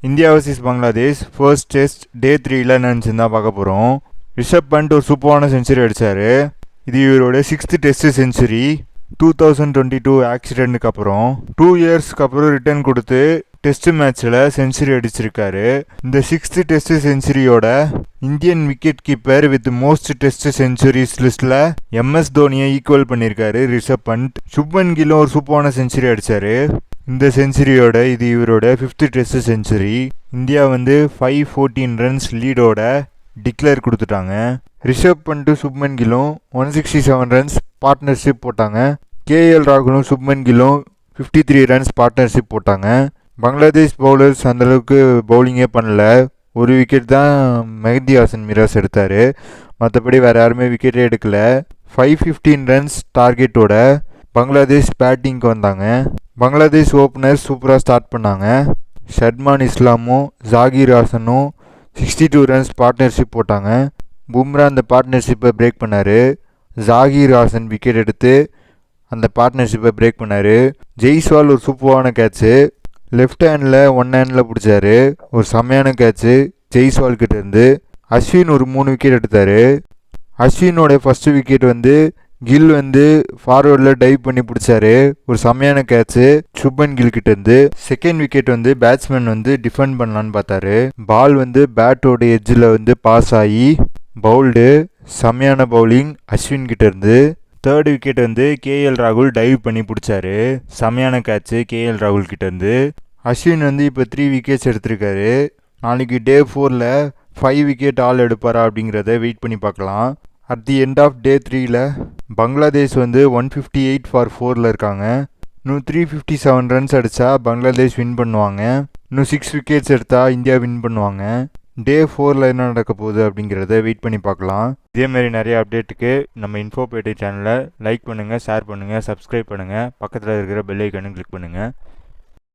India vs Bangladesh first test day 3ல நினச்சிருந்தா பார்க்க போகிறோம். ரிஷப் பண்ட் ஒரு சூப்பரான செஞ்சுரி அடித்தார். இது இவரோட 6th டெஸ்ட் செஞ்சுரி. 2022 ஆக்சிடென்ட்டுக்கு அப்புறம் 2 இயர்ஸ்க்கு அப்புறம் ரிட்டர்ன் கொடுத்து டெஸ்ட் மேட்ச்சில் செஞ்சுரி அடிச்சிருக்காரு. இந்த 6th டெஸ்ட் செஞ்சுரியோட Indian wicket keeper with most test centuries லிஸ்ட்டில் MS தோனியை ஈக்குவல் பண்ணியிருக்காரு ரிஷப் பண்ட். சுப்மன் கில்லும் ஒரு சூப்பரான செஞ்சுரி அடித்தார். இந்த செஞ்சுரியோட இது இவரோட 5th test century. India 514 runs லீடோட டிக்ளேர் கொடுத்துட்டாங்க. ரிஷப் பண்ட்டும் சுப்மன் கில்லும் 167 ரன்ஸ் பார்ட்னர்ஷிப் போட்டாங்க. KL ராகுலும் சுப்மன் கில்லும் 53 ரன்ஸ் பார்ட்னர்ஷிப் போட்டாங்க. பங்களாதேஷ் பவுலர்ஸ் அந்தளவுக்கு பவுலிங்கே பண்ணல. ஒரு விக்கெட் தான் மெஹதி ஹாசன் மிராஸ் எடுத்தார். மற்றபடி வேறு யாருமே விக்கெட்டே எடுக்கல. 515 ரன்ஸ் டார்கெட்டோட பங்களாதேஷ் பேட்டிங்க்கு வந்தாங்க. பங்களாதேஷ் ஓப்பனர்ஸ் சூப்பராக ஸ்டார்ட் பண்ணாங்க. ஷட்மான் இஸ்லாமும் ஜாகிர் ஹாசனும் 62 ரன்ஸ் பார்ட்னர்ஷிப் போட்டாங்க. பும்ரா அந்த பார்ட்னர்ஷிப்பை பிரேக் பண்ணார். ஜாகிர் ஹாசன் விக்கெட் எடுத்து அந்த பார்ட்னர்ஷிப்பை பிரேக் பண்ணார். ஜெய்ஸ்வால் ஒரு சூப்பரான கேட்ச்சு லெஃப்ட் ஹேண்டில் 1 ஹேண்டில் பிடிச்சாரு. ஒரு செம்மையான கேட்ச்சு ஜெய்ஸ்வால் கிட்ட இருந்து. அஸ்வின் ஒரு 3 விக்கெட் எடுத்தார். அஸ்வினோட ஃபர்ஸ்ட் விக்கெட் கில் ஃபார்வர்டில் டைவ் பண்ணி பிடிச்சாரு. ஒரு செம்மையான கேட்ச்சு சுப்மன் கில் கிட்ட இருந்து. செகண்ட் விக்கெட் பேட்ஸ்மேன் டிஃபெண்ட் பண்ணலான்னு பார்த்தாரு. பால் பேட்டோட எட்ஜில் பாஸ் ஆகி பவுல்டு. செம்மையான பவுலிங் அஸ்வின் கிட்ட இருந்து. தேர்ட் விக்கெட் KL ராகுல் டைவ் பண்ணி பிடிச்சாரு. செம்மையான கேட்ச்சு KL ராகுல் கிட்ட இருந்து. அஸ்வின் இப்போ 3 விக்கெட்ஸ் எடுத்திருக்காரு. நாளைக்கு டே 4ல் 5 விக்கெட் ஆல் எடுப்பாரா அப்படிங்கிறத வெயிட் பண்ணி பார்க்கலாம். At the end of day 3ல் பங்களாதேஷ் 158 ஃபார் 4ல் இருக்காங்க. இன்னும் 357 ரன்ஸ் அடித்தா பங்களாதேஷ் வின் பண்ணுவாங்க. இன்னும் 6 விக்கெட்ஸ் எடுத்தால் இந்தியா வின் பண்ணுவாங்க. டே 4ல் என்ன நடக்க போகுது அப்படிங்கிறத வெயிட் பண்ணி பார்க்கலாம். இதேமாரி நிறைய அப்டேட்டுக்கு நம்ம இன்ஃபோபேட்டை சேனலை லைக் பண்ணுங்கள், ஷேர் பண்ணுங்கள், சப்ஸ்கிரைப் பண்ணுங்கள். பக்கத்தில் இருக்கிற பெல் ஐக்கானும் கிளிக் பண்ணுங்கள்.